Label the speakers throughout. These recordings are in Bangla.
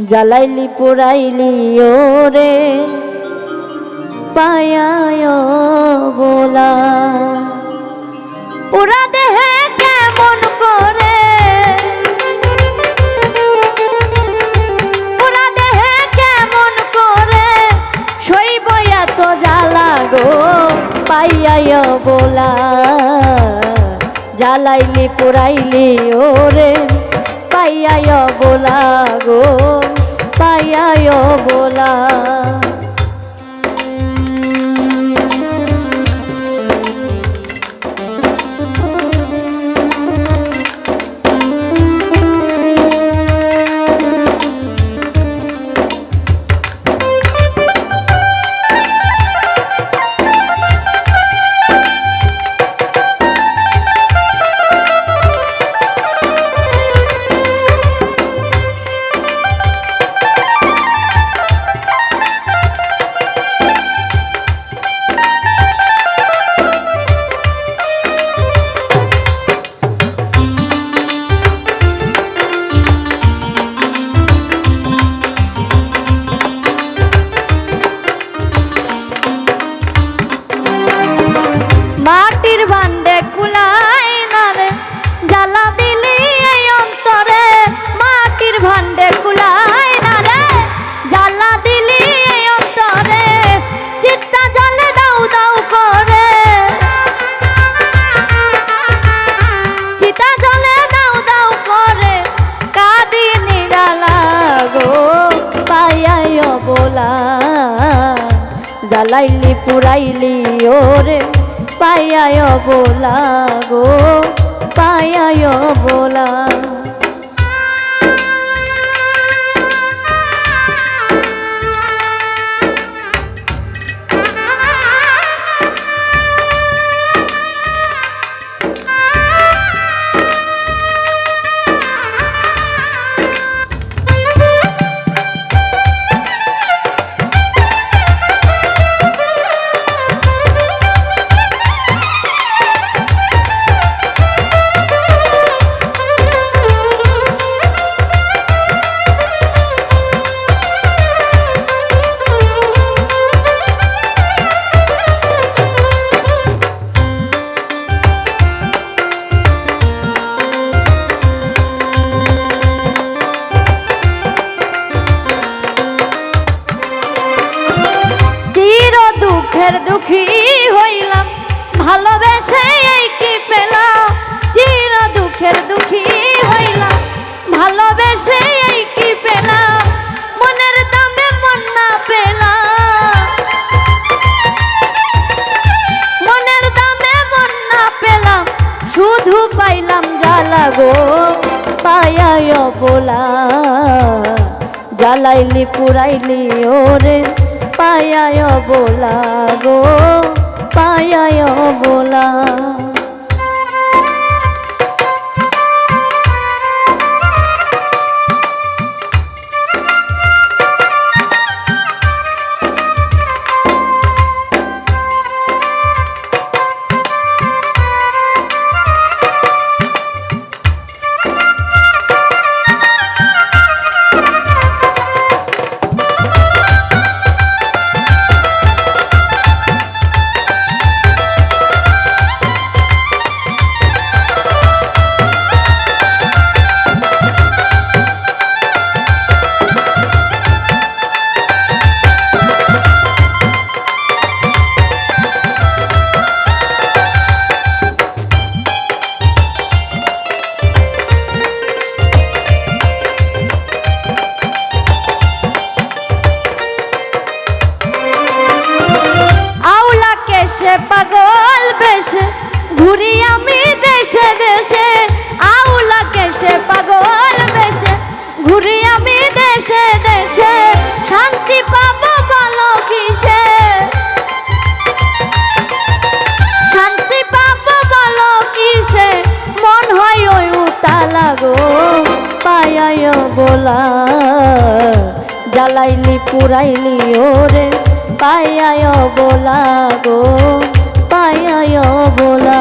Speaker 1: জ্বালাইলি পোড়াইলি ওরে পায়ায় বোলা। পুরা দেহে কেমন করে, পুরা দেহে কেমন করে সইব এত জ্বালা গো পাইয়ায় বোলা। জ্বালাইলি পোড়াইলি ওরে পাইয়ায় বোলা গো পাইয়ায় বোলা। মাটির ভান্ডে কুলাই না রে জ্বালা দিলি এই অন্তরে। মাটির ভান্ডে কুলাই না রে জ্বালা দিলি এই অন্তরে। চিত্তা জলে দাউ দাউ করে, চিতা জলে দাউ দাউ করে কাঁদি নিরালা গো পাইয়ায় বোলা। জ্বালাইলি পুরাইলি ওরে পাইয়ায় বোলা গো পাইয়ায় বোলা। দুঃখী হইলাম ভালোবেসে এই কি পেলাম। চির দুঃখের দুঃখী হইলাম ভালোবেসে এই কি পেলাম। মনের দামে মন না পেলাম, মনের দামে মন না পেলাম। শুধু পাইলাম জ্বালা গো পাইয়ায় বোলা। জ্বালাইলি পুরাইলি ওরে পাইয়ায় বোলা গো পাইয়ায় বোলা। পাগল বেশে ঘুরি আমি দেশে দেশে। আউলা কেশে পাগল বেশে ঘুরি আমি দেশে দেশে। শান্তি পাবো ভালো কিসে, শান্তি পাবো ভালো কিসে। মন হয় ওই উতালা গো পাইয়ায় বোলা। জ্বালাইলি পুরাইলি ওরে পাইয়ায় বোলা গো পাইয়ায় বোলা।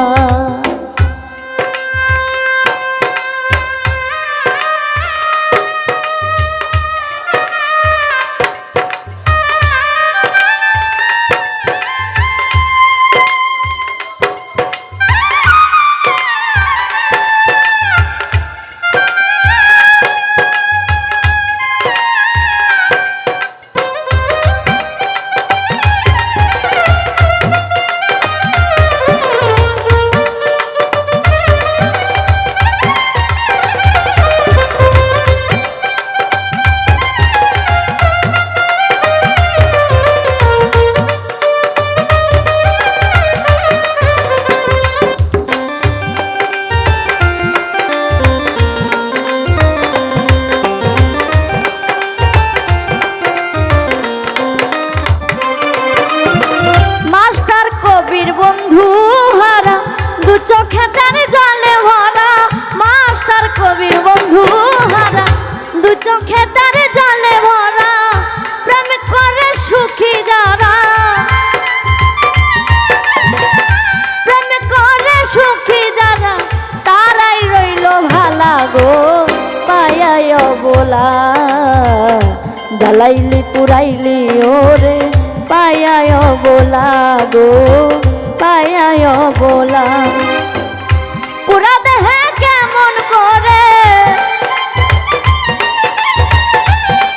Speaker 1: জ্বালাইলি পুরাইলি ওরে পায়ায় বোলা গো পায়ায় বোলা পুরা দেহে কেমন করে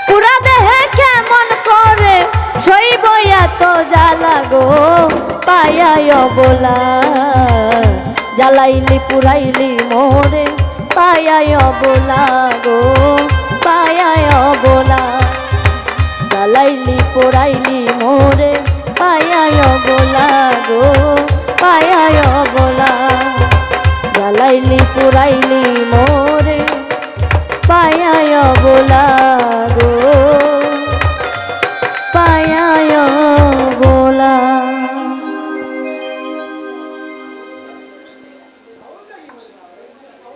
Speaker 1: পুরা দেহে কেমন করে সইব এত জ্বালা গো পায়ায় বোলা জ্বালাইলি পুরাইলি মোরে পায়ায় বোলা গো পায়ায় বোলা জ্বালাইলি পোড়াইলি মোরে পায়ায় বোলা গো পায়ায় বোলা জ্বালাইলি পোড়াইলি মোরে পায়ায় বোলা গো পায়া